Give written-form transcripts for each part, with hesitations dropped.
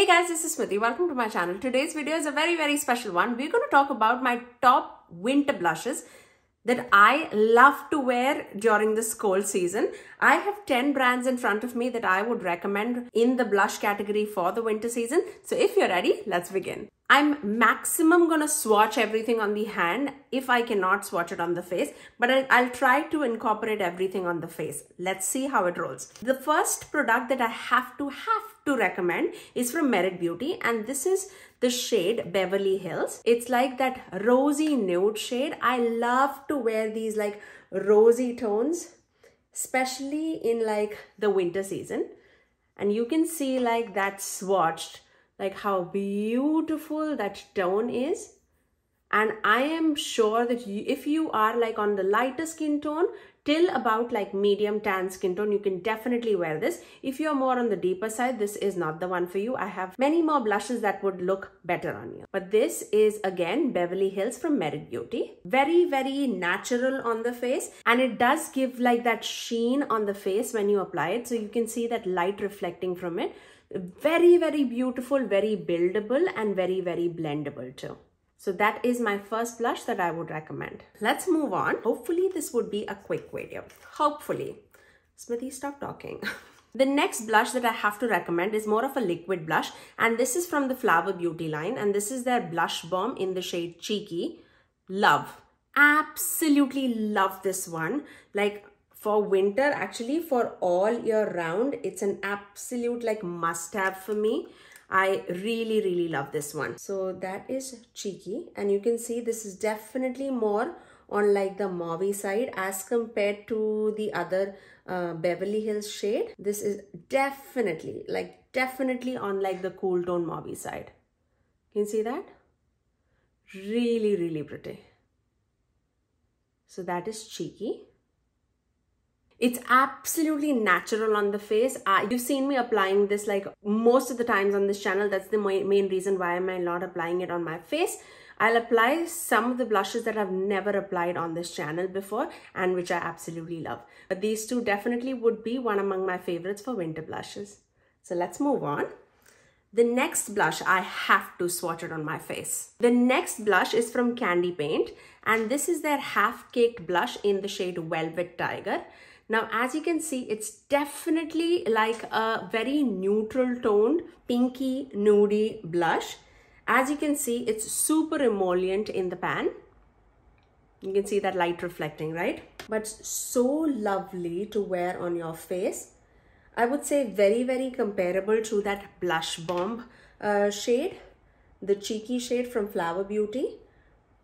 Hey guys, this is Smithy. Welcome to my channel. Today's video is a very special one. We're going to talk about my top winter blushes that I love to wear during this cold season. I have 10 brands in front of me that I would recommend in the blush category for the winter season. So if you're ready, let's begin. I'm maximum gonna swatch everything on the hand if I cannot swatch it on the face, but I'll try to incorporate everything on the face. Let's see how it rolls. The first product that I have to recommend is from Merit Beauty, and this is the shade Beverly Hills. It's like that rosy nude shade. I love to wear these like rosy tones, especially in like the winter season. And you can see like that swatched, like how beautiful that tone is. And I am sure that if you are like on the lighter skin tone till about like medium tan skin tone, you can definitely wear this. If you're more on the deeper side, this is not the one for you. I have many more blushes that would look better on you. But this is again Beverly Hills from Merit Beauty. Very natural on the face, and it does give like that sheen on the face when you apply it. So you can see that light reflecting from it. Very beautiful, very buildable, and very blendable too. So that is my first blush that I would recommend. Let's move on. Hopefully this would be a quick video. Hopefully. Smithy, stop talking. The next blush that I have to recommend is more of a liquid blush, and this is from the Flower Beauty line, and this is their blush bomb in the shade Cheeky. Love. Absolutely love this one. Like for winter, actually for all year round, it's an absolute like must-have for me. I really love this one. So that is Cheeky, and you can see this is definitely more on like the mauve side as compared to the other Beverly Hills shade. This is definitely on like the cool tone mauve side. Can you see that? Really pretty. So that is Cheeky. It's absolutely natural on the face. You've seen me applying this like most of the times on this channel. That's the main reason why I'm not applying it on my face. I'll apply some of the blushes that I've never applied on this channel before and which I absolutely love. But these two definitely would be one among my favorites for winter blushes. So let's move on. The next blush, I have to swatch it on my face. The next blush is from Candy Paint, and this is their half-caked blush in the shade Velvet Tiger. Now, as you can see, it's definitely like a very neutral toned, pinky, nudie blush. As you can see, it's super emollient in the pan. You can see that light reflecting, right? But so lovely to wear on your face. I would say very comparable to that blush bomb shade, the Cheeky shade from Flower Beauty.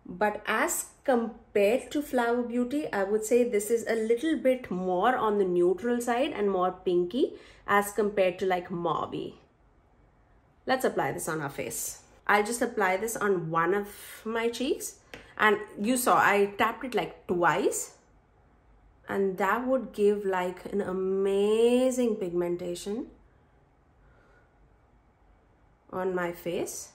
But as compared to Flower Beauty, I would say this is a little bit more on the neutral side and more pinky as compared to like mauve. Let's apply this on our face. I'll just apply this on one of my cheeks, and you saw I tapped it like twice, and that would give like an amazing pigmentation on my face.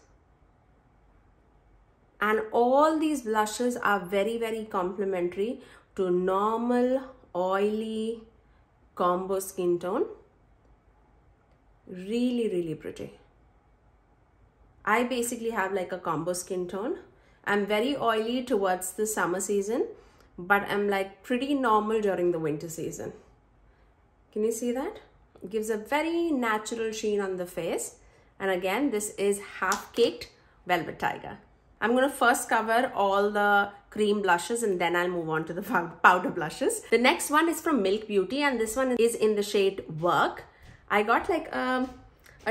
And all these blushes are very complementary to normal, oily, combo skin tone. Really pretty. I basically have like a combo skin tone. I'm very oily towards the summer season, but I'm like pretty normal during the winter season. Can you see that? It gives a very natural sheen on the face. And again, this is half-caked Velvet Tiger. I'm going to first cover all the cream blushes and then I'll move on to the powder blushes. The next one is from Milk Beauty, and this one is in the shade Work. I got like a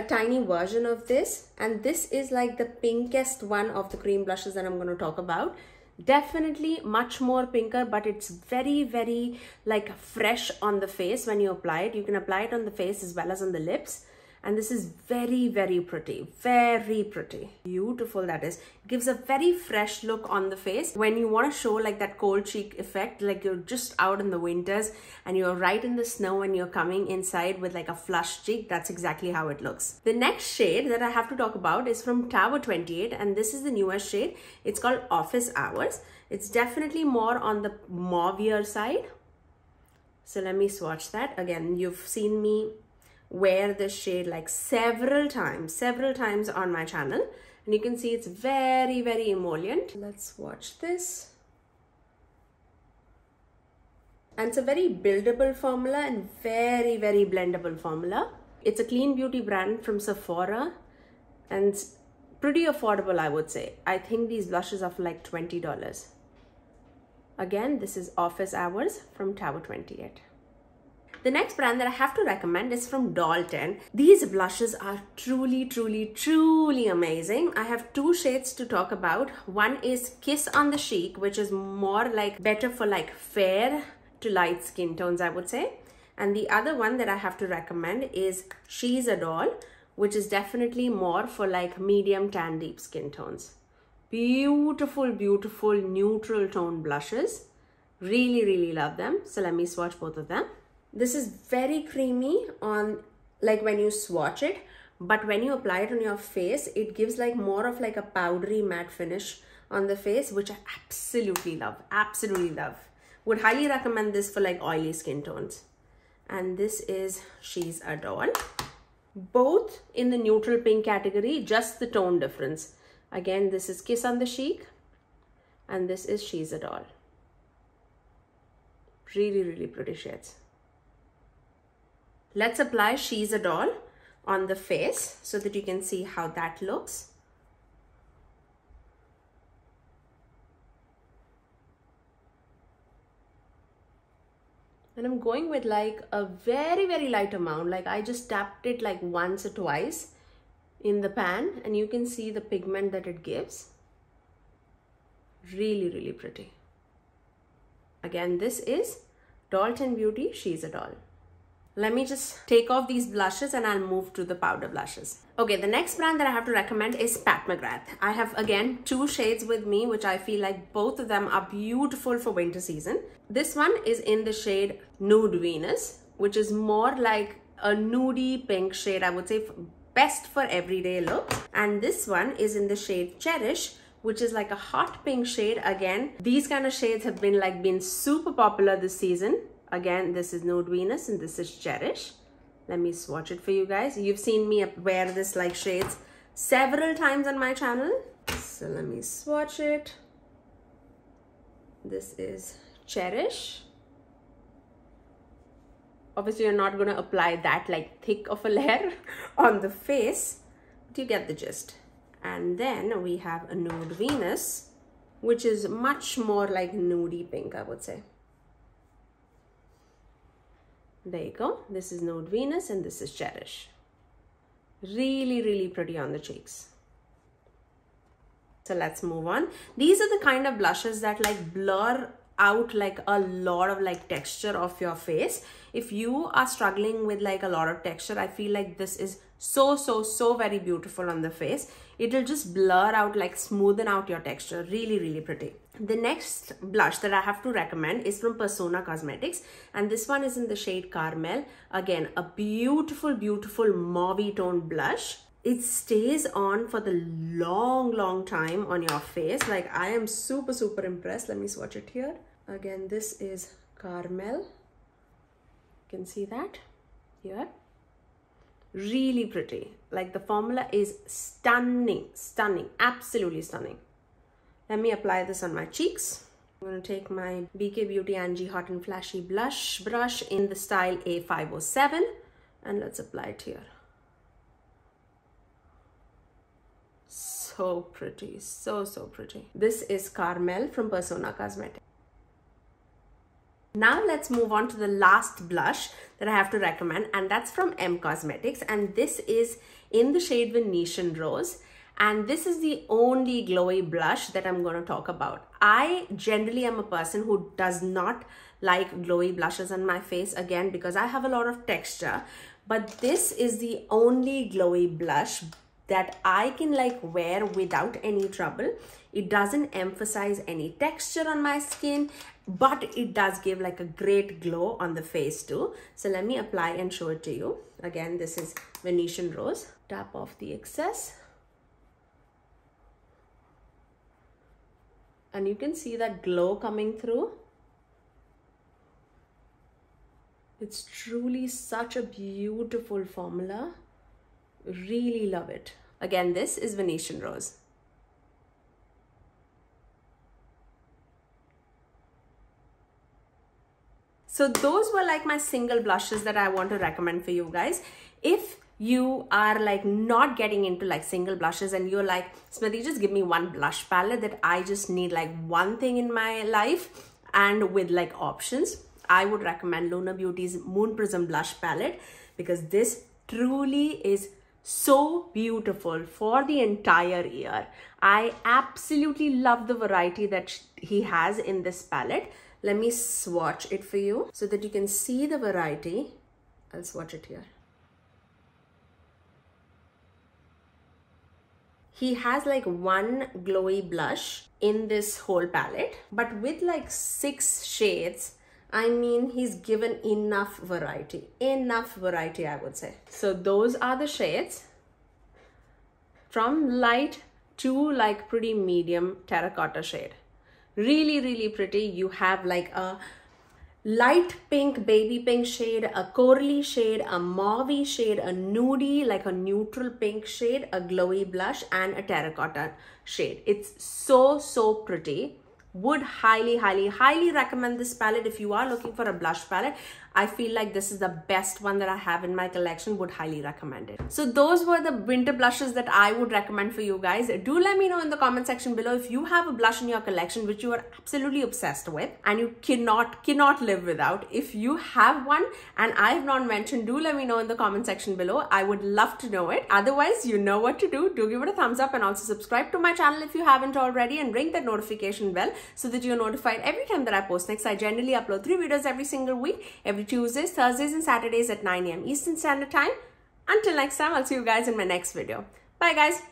tiny version of this, and this is like the pinkest one of the cream blushes that I'm going to talk about. Definitely much more pinker, but it's very like fresh on the face when you apply it. You can apply it on the face as well as on the lips. And this is very pretty, very pretty. Beautiful that is. It gives a very fresh look on the face when you want to show like that cold cheek effect, like you're just out in the winters and you're right in the snow and you're coming inside with like a flushed cheek. That's exactly how it looks. The next shade that I have to talk about is from Tower 28, and this is the newest shade. It's called Office Hours. It's definitely more on the mauvier side. So let me swatch that. Again, you've seen me wear this shade like several times on my channel, and you can see it's very, very emollient. Let's watch this. And it's a very buildable formula and very, very blendable formula. It's a clean beauty brand from Sephora and it's pretty affordable, I would say. I think these blushes are for like $20. Again, this is Office Hours from Tower 28. The next brand that I have to recommend is from Dalton. These blushes are truly, truly, truly amazing. I have two shades to talk about. One is Kiss on the Cheek, which is more like better for like fair to light skin tones, I would say. And the other one that I have to recommend is She's a Doll, which is definitely more for like medium tan deep skin tones. Beautiful, beautiful neutral tone blushes. Really, really love them. So let me swatch both of them. This is very creamy on like when you swatch it, but when you apply it on your face, it gives like more of like a powdery matte finish on the face, which I absolutely love, absolutely love. Would highly recommend this for like oily skin tones. And this is She's a Doll. Both in the neutral pink category, just the tone difference. Again, this is Kiss on the Cheek and this is She's a Doll. Really, really pretty shades. Let's apply She's a Doll on the face so that you can see how that looks. And I'm going with like a very, very light amount. Like I just tapped it like once or twice in the pan and you can see the pigment that it gives. Really, really pretty. Again, this is Dalton Beauty She's a Doll. Let me just take off these blushes and I'll move to the powder blushes. Okay, the next brand that I have to recommend is Pat McGrath. I have again two shades with me, which I feel like both of them are beautiful for winter season. This one is in the shade Nude Venus, which is more like a nudie pink shade, I would say, best for everyday looks. And this one is in the shade Cherish, which is like a hot pink shade. Again, these kind of shades have been super popular this season. Again, this is Nude Venus and this is Cherish. Let me swatch it for you guys. You've seen me wear this like shades several times on my channel. So let me swatch it. This is Cherish. Obviously, you're not going to apply that like thick of a layer on the face, but you get the gist. And then we have a Nude Venus, which is much more like nudie pink, I would say. There you go. This is Nude Venus and this is Cherish. Really, really pretty on the cheeks. So let's move on. These are the kind of blushes that like blur out like a lot of like texture of your face. If you are struggling with like a lot of texture, I feel like this is so very beautiful on the face. It'll just blur out, like smoothen out your texture. Really, really pretty. The next blush that I have to recommend is from Persona Cosmetics, and this one is in the shade Caramel. Again, a beautiful, beautiful mauve tone blush. It stays on for the long time on your face. Like I am super impressed. Let me swatch it here. Again, this is Caramel. You can see that here. Really pretty. Like the formula is stunning, absolutely stunning. Let me apply this on my cheeks. I'm going to take my BK Beauty Angie Hot and Flashy blush brush in the style A507 and let's apply it here. So pretty, so pretty. This is Caramel from Persona Cosmetics. Now let's move on to the last blush that I have to recommend, and that's from M Cosmetics, and this is in the shade Venetian Rose, and this is the only glowy blush that I'm going to talk about. I generally am a person who does not like glowy blushes on my face, again because I have a lot of texture, but this is the only glowy blush that I can like wear without any trouble. It doesn't emphasize any texture on my skin, but it does give like a great glow on the face too. So let me apply and show it to you. Again, this is Venetian Rose. Tap off the excess. And you can see that glow coming through. It's truly such a beautiful formula. Really love it. Again, this is Venetian Rose. So those were like my single blushes that I want to recommend for you guys. If you are like not getting into like single blushes and you're like, Smithy, just give me one blush palette that I just need like one thing in my life and with like options, I would recommend Luna Beauty's Moon Prism blush palette, because this truly is so beautiful for the entire year. I absolutely love the variety that he has in this palette. Let me swatch it for you so that you can see the variety. I'll swatch it here. He has like one glowy blush in this whole palette, but with like 6 shades. I mean, he's given enough variety I would say. So those are the shades from light to like pretty medium terracotta shade. Really pretty. You have like a light pink, baby pink shade, a corally shade, a mauve shade, a nudie, like a neutral pink shade, a glowy blush, and a terracotta shade. It's so pretty. Would highly recommend this palette if you are looking for a blush palette. I feel like this is the best one that I have in my collection. Would highly recommend it. So those were the winter blushes that I would recommend for you guys. Do let me know in the comment section below if you have a blush in your collection which you are absolutely obsessed with and you cannot live without. If you have one and I have not mentioned, do let me know in the comment section below. I would love to know it. Otherwise, you know what to do. Do give it a thumbs up and also subscribe to my channel if you haven't already, and ring that notification bell so that you're notified every time that I post next. I generally upload 3 videos every single week, every Tuesdays, Thursdays, and Saturdays at 9 AM Eastern Standard Time. Until next time, I'll see you guys in my next video. Bye guys.